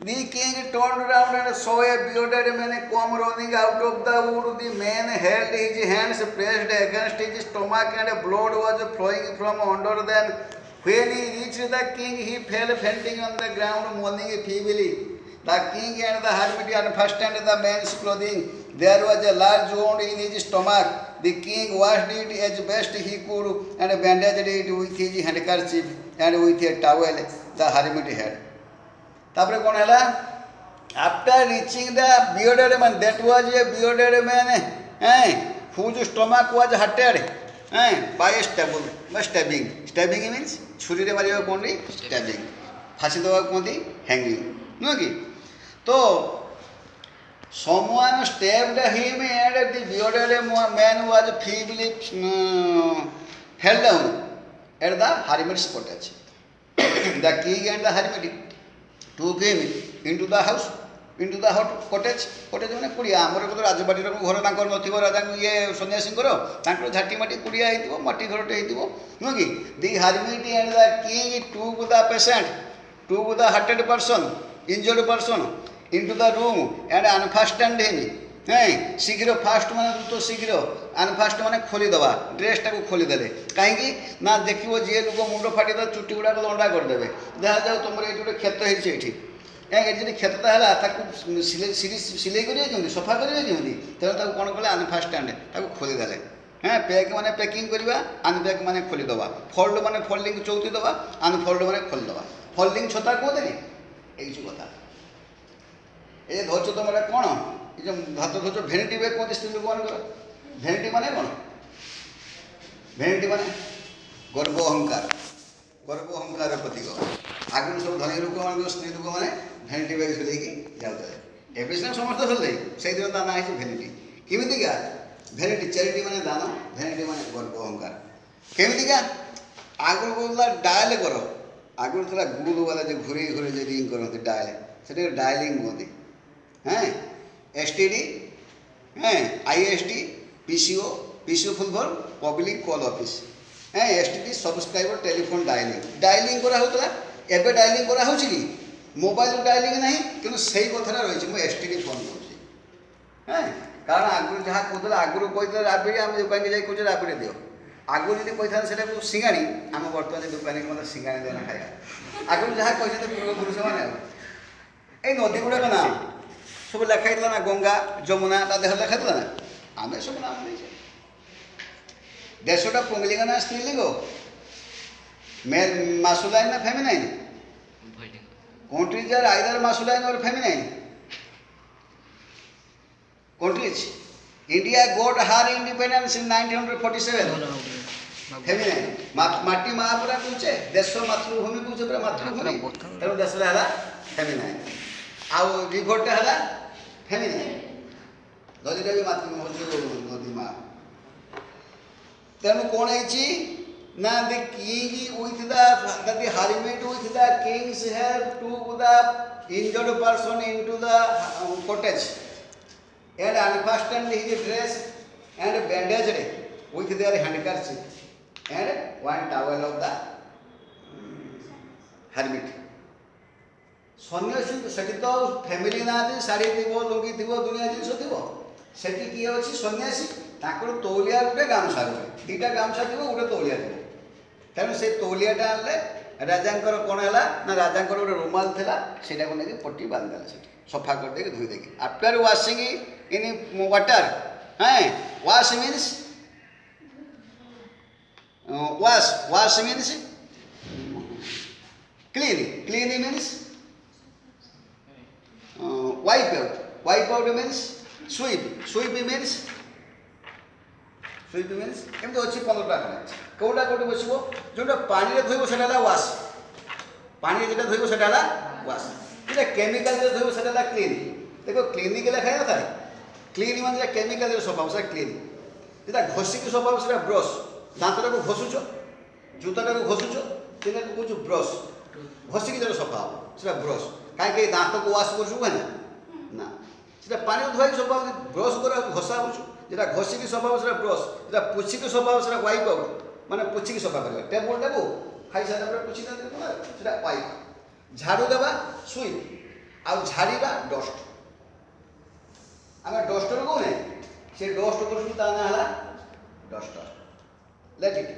The king turned around and saw a bearded man come running out of the wood. The man held his hands pressed against his stomach and blood was flowing from under them. When he reached the king, he fell fainting on the ground, moaning feebly. The king and the hermit unfastened the man's clothing. There was a large wound in his stomach. The king washed it as best he could and bandaged it with his handkerchief and with a towel the hermit had. तापर कौन है after reaching the bearded man that was a bearded man whose stomach was hurted by stabbing means छुरी रे मारिया कौन stabbing फांसी देवा कहते hanging नुह कि तो someone stabbed him and the bearded man was feebly fell down at the hermit's cottage. The king and the hermit took him into the house, into the hot cottage. Cottage मैंने कुड़िया आमर को राजबाटी घर तांकर नथिबो राजा ये सन्यासींकर तांकर झाटी माटी कुड़िया हेतिबो माटी घरटे हेतिबो नुह कि the hermit and the king took the patient, took the hurted person, injured person into the room and unfastened him. शीघ्र फास्ट मैंने द्रुत शीघ्र अनफास्ट मैंने खोलीदे ड्रेसटा को खोलीदे कहीं ना देखो जी लोक मुंड फाटी चुटी गुड़ाक लंडा करदे जहाँ जाओ तुम ये गोटे क्षत होती क्षतटा है सिलाई कर सफा कर तेणु कौन कले अनफास्टेंड खोलीदे पैक मैंने पैकिंग करवा अनपैक मैंने खोलीदे फोल्ड मैंने फोल्डिंग चौथी दवा अनफोल्ड मैंने खोलीदे फोल्डिंग छता कहते यही कथा ये धरछ तुम कौन ये हाथ धोच भेनिटी बैग कहते स्त्री लोक मान भेनिटी माने कौन भेनिटी माने गर्व अहंकार प्रतीक आगुरी सब धनी लोक मान स्त्री लोक मैंने भेनिटी बैग झुलैकी जाऊे एवं सीना समस्त झुलते से दिन ता ना है भेनिटी केमिका भेनिटी चैरिटी माने दान भेनिटी माने गर्व अहंकार केमिका आगुरी कहला डायल कर आगुरी था गुड़ वाला जो घूरे घूरे जो रिंग करते डायल से डायलिंग कहते STD ISD PCO full form public call office STD subscriber telephone dialing कराला एवं डायलिंग करा कि मोबाइल डायलिंग ना कि से कथा रही मुझे STD फोन कर कारण आगुरी जहाँ कहते आगुरी कहते राबिड़ी आम दुकान के जाए राबिड़ी दियो आगुरी जी कही था सिंगाणी आम बर्तमान दुकान के मतलब सिंगाणी देना खाया आगुरी जहाँ कहते पूर्वपुरुष मैंने ये नदी गुड़ाक ना सब लेखाई ना गंगा जमुना ता देह लेखाई ना आम सब नाम नहीं देशटा पुंगलिंग ना स्त्रीलिंग मासुलाइन ना फेमिनाइन कंट्रीज आर आइदर मासुलाइन और फेमिनाइन कंट्रीज इंडिया गोट हार इंडिपेंडेंस इन 1947 फेमिनाइन माटी महापुरा कहे देश मातृभूमि कहे पूरा मातृभूमि तेणु देश फेमिनाइन आउ रिभरटा है फेमिनाइन नदीटा भी मातृभूमि नदी माँ तेणु कौन है ना the king with the hermit with the king's have took the injured person into the cottage and unfastened his dress and bandaged with their handkerchief and one towel of the hermit सन्यासी से तो family ना शाढ़ी थी लुंगी थी दुनिया जिनस थी से किए अच्छी सन्यासी तौलिया गोटे गामछा गोटे दीटा गामछा थी गोटे तौलिया थी तेणु से तौलियाटा आनले राजा कौन है ना राजा गोटे रुमाल था से नहीं पट्टी बांधिदेला से सफा करदे धोई देकी after washing in water wash means wash means clean means wipe out means sweep means एमती अच्छी 15टा खंडे कौटा कौटे बस जो पानी धोब से वाश पानी जो धोब से वाश जो केमिकल धोब से क्लीन देखो क्लीनिक लिखाई न था क्लीन मान केमिकल सफा से क्लीन जो घषिक सफा से ब्रश दाँत को घषुच ଜୁତାଟାକୁ ଘଷୁଛ ସେଟାକୁ କହୁଛୁ ବ୍ରସ୍, ଘଷିକି ଯେଟା ସଫା ହେବ ସେଟା ବ୍ରସ୍। କାହିଁକି ଦାନ୍ତକୁ ୱାସ୍ କରୁଛୁ କାହିଁକି ନା, ସେଟା ପାଣିରେ ଧୋଇକି ସଫା ହେଉଛି। ବ୍ରସ୍ ଦ୍ୱାରା ଘଷା ହେଉଛୁ, যেটা ঘষিকি সফা হবে সেটা ব্রশ, যেটা পুছিকি সফা হবে সেটা ওয়াইপ আউট, মানে পুছিকি সফা କରିବା। ଟେବୁଲଟାକୁ ଖାଇସାରିଲା ପରେ ପୁଛି ଦିଅନ୍ତି ସେଟା ୱାଇପ୍। ଝାଡ଼ୁ ଦେବା ସୁଇପ୍, ଆଉ ଝାଡ଼ିବା ଡଷ୍ଟ। ଆମେ ଡଷ୍ଟର କହୁନେ, ସେ ଡଷ୍ଟ କରୁଛୁ ତା ନାଁ ହେଲା ଡଷ୍ଟର। ଲେଟ୍ ଇଟ୍।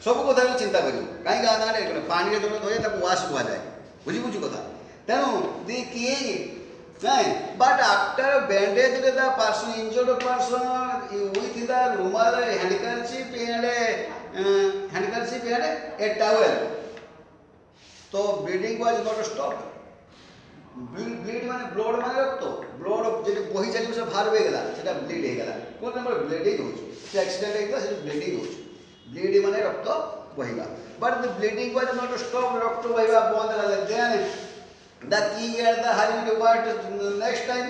ସବୁ କଥାକୁ ଚିନ୍ତା କରିବୁ, କାହିଁକି ଆ ନାଁରେ ପାଣିରେ ଯେତେବେଳେ ଧୋଇଲେ ତାକୁ ୱାସ୍ କୁହାଯାଏ। ବୁଝିବୁଝୁ କଥା। ତେଣୁ ଦି କିଙ୍ଗ ନାଇଁ, but after bandage the person, injured person with the rumal, handkerchief and a towel, so bleeding was not stopped. Bleed माने ब्लड माने रक्त, ब्लड जे बही चली से बाहर हो गेला सेटा ब्लीड हे गेला। कोन नंबर ब्लीडिंग हो, से एक्सीडेंट हे गेला से ब्लीडिंग हो। ब्लीड माने रक्त बहिबा, but the bleeding was not stopped, रक्त बहिबा बंद रहले। Then the king and the Harry what next time,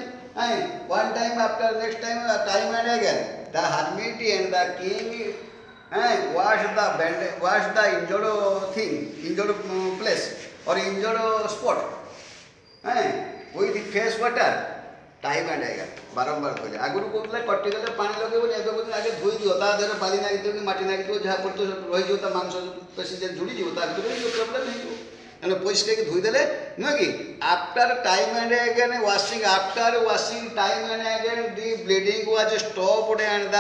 one time after next time, time and again the hermit and the king wash the bandage, wash the injured thing, injured place or injured spot with the fresh water, time and again। बारंबार कहले आगुर कहले कटि गले पानी लगेबनी, एबे कहले आगे धोई दियो, ता देहरे बाली नागि दियो कि माटी नागि दियो, जहा पड़तो रहि जो, ता मांस पेशी जे जुड़ी जो, ता भीतर जो प्रॉब्लम नहीं जो एने परिष्कार की धोई देले नुह कि। After time and again washing, after washing time and again the bleeding was stopped and the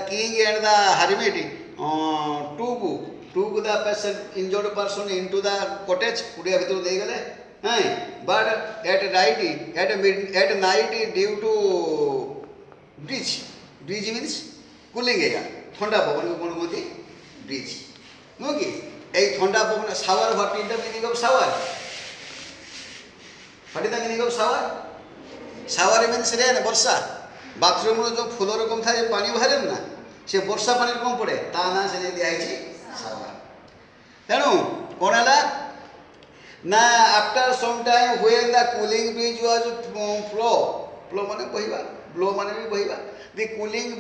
king and the hermit took the person, injured person into the cottage, कुटिया भीतर दे गले। but at night due to breeze means cooling एगा, ठंडा पवन को कौन कहते breeze नुह कि। এই ঠান্ডা পবন shower, what is the meaning of shower? What is the meaning of shower? Shower means rain, বর্ষা। বাথরুমর যে ফুল রকম থাকে পানি বাহারে না, সে বর্ষা পানি কম পড়ে, তা না সে দিয়া হয়েছে শাওয়ার। তেণু কোণ হল না, আফটার সম time when the cooling bridge was flow, flow মানে বহিবা, ব্লো মানে B বহিবা। The cooling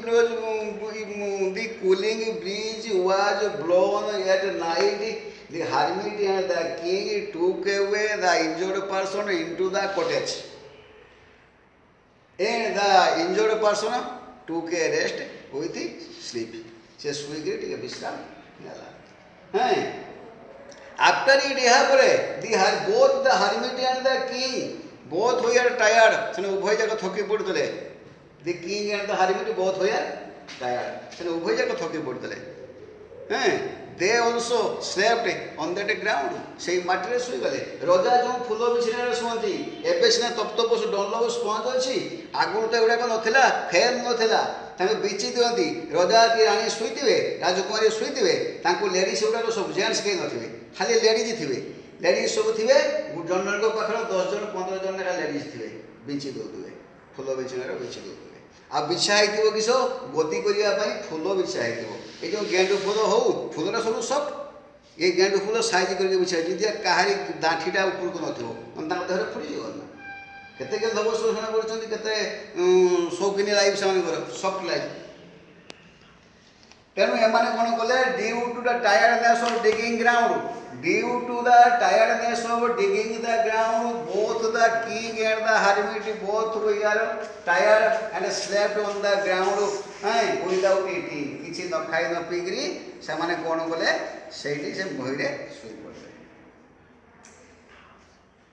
breeze was blown at night. The hermit and the king took away the injured person into the cottage, and the injured person took a rest with sleep. Se suigre टिके विश्राम नेला। After it happened, both the hermit and the king both were tired. से उभय जगह थकी पड़ते। The king and the hermit both were tired. से उभय जगह थकी पड़ते। They also slept on that ground. से माटी शुई गले। रजा जो फूल बिछिना शुअती, एबे सिना तप्तप डनलप स्पंज अच्छी, आगुर तो एगुड़ाक नथिला, फैन नथिला, तांको बिछि दियंती। रजा की रानी शुईथिबे, राजकुमारी शुईथिबे, तांको लेडीज गुड़ाक सब जेंट्स केही नथिबे, खाली लेडीज थिबे। लेडीज सब थिबे, जन जनक पाखरे 10 जन 15 जन लेखा लेडीज थिबे, बिछि दउथिबे, फूल बिछिनार बिछि दउथिबे। आ बिछा हेतिबो किस गति करिया पई फूल बिछा हेतिबो। ए जो गेंडु फूल हो, फूलरा सब सॉफ्ट, ये गेंडु फूल साइज करके बिछा जदि काहारी दाठीटा ऊपर को नथिबो, मन तांको देहरे फुडी जीव ना। केते के धब शोषण करछन्ती, केते शौकीनी लाइफ सेमानकर सॉफ्ट लाइफ। तेणु एमाने कोन कले, due to the tiredness of digging ground, due to the tiredness of digging the ground, both the king and the hermit both were tired and slept on the ground without eating. किछि न खाई न पीकरी से माने कोन कले, सेठी से भइरे सुई पड़ले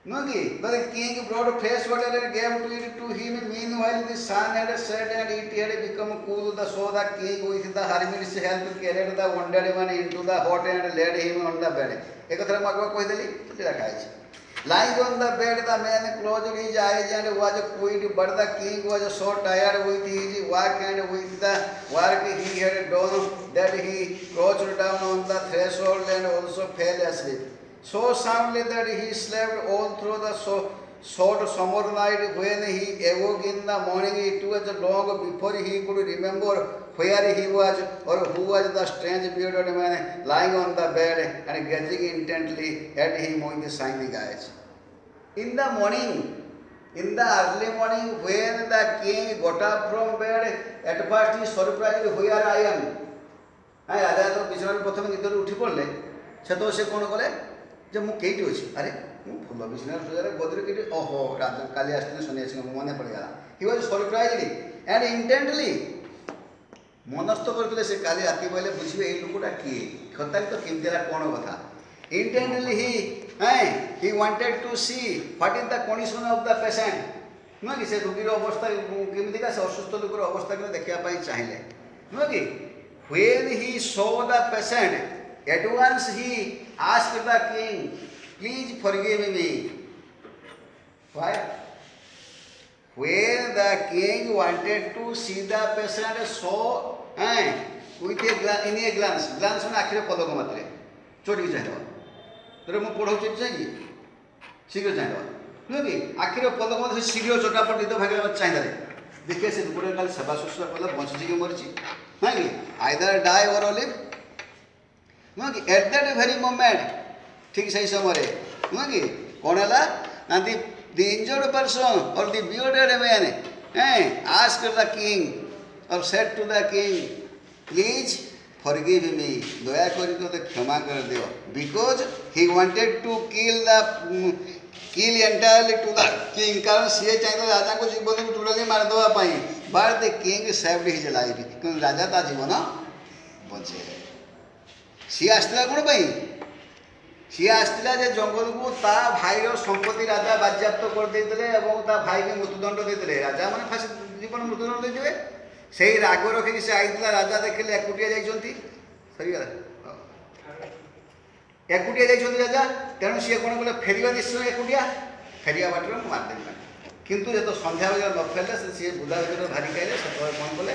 नो कि। But the king brought fresh water and gave it to him. Meanwhile the sun had set and it had become cool. So the king with the hermit's help carried the wounded one into the hot and laid him on the bed. एक थरा मगवा कहि देली तो रखा है। Lying on the bed, the man closed his eyes and was quiet, but the king was so tired with his work and with the work he had done that he crouched down on the threshold and also fell asleep, so soundly that he slept all through the short summer night. When he awoke in the morning, it was long before he could remember where he was or who was the strange bearded man lying on the bed and gazing intently at him with the shining eyes. In the morning, in the early morning, when the king got up from bed, at first he surprised where I am. হ্যাঁ রাজা তো বিছানার প্রথমে নিদরে উঠি পড়লে সেতବେଳେ ସେ କ'ଣ କଲେ ଯେ ମୁଁ କେଇଠି ଅଛି ଆରେ ମୁଁ ଫୁଲ ବିଛଣାରେ ଶୋଇବାରେ ଗଦିରେ କେଇଠି ଓହୋ ରାଜା କାଲି ଆସିଥିଲେ ସନ୍ନ୍ୟାସୀଙ୍କ ମନେ ପଡ଼ିଗଲା ହି ୱାଜ୍ ସରପ୍ରାଇଜ୍ଡ ଆଣ୍ଡ ଇଣ୍ଟେଣ୍ଟଲି ମନସ୍ଥ କରିଥିଲେ ସେ କାଲି ରାତି ପାଇଲେ ବୁଝିବେ ଏଇ ଲୋକଟା କିଏ ସତରେ ତ କେମିତି ହେଲା କ'ଣ କଥା intentionally he wanted to see what is the condition of the patient ନୁହେଁ କି ସେ ରୋଗୀର ଅବସ୍ଥା କେମିତିକା ସେ ଅସୁସ୍ଥ ଲୋକର ଅବସ୍ଥା କିନ୍ତୁ ଦେଖିବା ପାଇଁ ଚାହିଁଲେ ନୁହେଁ କି when he saw the patient at once he asked the king please forgive me why when the king wanted to see the patient saw with in a glance ମାନେ ଆଖିରେ ପଲକ ମାତ୍ରେ ଚୋଟିକି ଚାହିଁଦେବା ତୋର ମୁଁ ପଢ଼ଉଛି ଚାହିଁକି ଶୀଘ୍ର ଚାହିଁଦେବା ନୁହେଁ କି ଆଖିରେ ପଲକ ମାତ୍ରେ ଶୀଘ୍ର ଚଟାପଟ ନିଦ ଭାଗିବା ଚାହିଁଦେଲେ ଦେଖିବେ ସେ ଲୋକଟା କାଲି ସେବା ଶୁଶ୍ରୂଷା କଲା ବଞ୍ଚିଛି କି ମରିଛି ନାଇଁ କି ଆଇଦର ଡାଏ ଅର୍ ଲିଭ୍ ନୁହେଁ କି ଏଟ୍ ଦ୍ୟାଟ୍ ଭେରି ମୋମେଣ୍ଟ ଠିକ୍ ସେହି ସମୟରେ ନୁହେଁ କି କ'ଣ ହେଲା ନା the injured person or the bearded man ask the king or said to the king please forgive me ଦୟାକରି ମୋତେ କ୍ଷମା କରିଦିଅ because he wanted to kill entirely to the king କାରଣ ସିଏ ଚାହିଁଥିଲେ ରାଜାଙ୍କ ଜୀବନକୁ ଟୋଟାଲି ମାରିଦେବା ପାଇଁ but the king saved his life କିନ୍ତୁ ରାଜା ତା ଜୀବନ ବଞ୍ଚେଇଲେ ସିଏ ଆସିଥିଲା କ'ଣ ପାଇଁ ସିଏ ଆସିଥିଲା ଯେ ଜଙ୍ଗଲକୁ ତା ଭାଇର ସମ୍ପତ୍ତି ରାଜା ବାଜ୍ୟାପ୍ତ କରିଦେଇଥିଲେ ଏବଂ ତା ଭାଇକି ମୃତ୍ୟୁଦଣ୍ଡ ଦେଇଥିଲେ ରାଜା ମାନେ ଫାଶୀ ଜୀବନ ମୃତ୍ୟୁଦଣ୍ଡ ଦେଇଥିବେ ସେଇ ରାଗ ରଖିକି ସେ ଆଇଥିଲା ରାଜା ଦେଖିଲେ ଏକୁଟିଆ ଯାଇଛନ୍ତି ସରିଗଲା ଏକୁଟିଆ ଯାଇଛନ୍ତି ରାଜା ତେଣୁ ସିଏ କ'ଣ କଲେ ଫେରିବା ନିଶ୍ଚୟ ଏକୁଟିଆ ଫେରିବା ବାଟରେ ମୁଁ ମାରିଦେବି କିନ୍ତୁ ଯେତେବେଳେ ସନ୍ଧ୍ୟା ବେଳେ ନ ଫେରିଲେ ସିଏ ବୁଧା ଭିତରେ ଭାରି ଖାଇଲେ ସେତେବେଳେ କ'ଣ କଲେ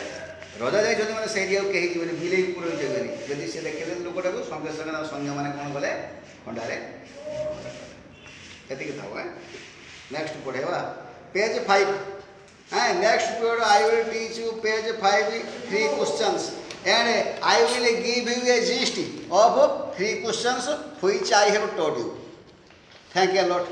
ରଜା ଯାଇଛନ୍ତି ମାନେ ସେ ଏରିଆକୁ କେହି ଯିବେନି ବିଲେଇ ପୁରେଇ ଯିବେନି ଯଦି ସେ ଦେଖିଲେ ଲୋକଟାକୁ ସଙ୍ଗେ ସଙ୍ଗେ ତାଙ୍କ ସୈନ୍ୟମାନେ କ'ଣ କଲେ ଖଣ୍ଡାରେ ଏତିକି ଥାଉ ନେକ୍ସଟ ପଢ଼େଇବା page 5 next period I will teach you page 5 3 questions and I will give you a gist of 3 questions which I have taught you. Thank you a lot.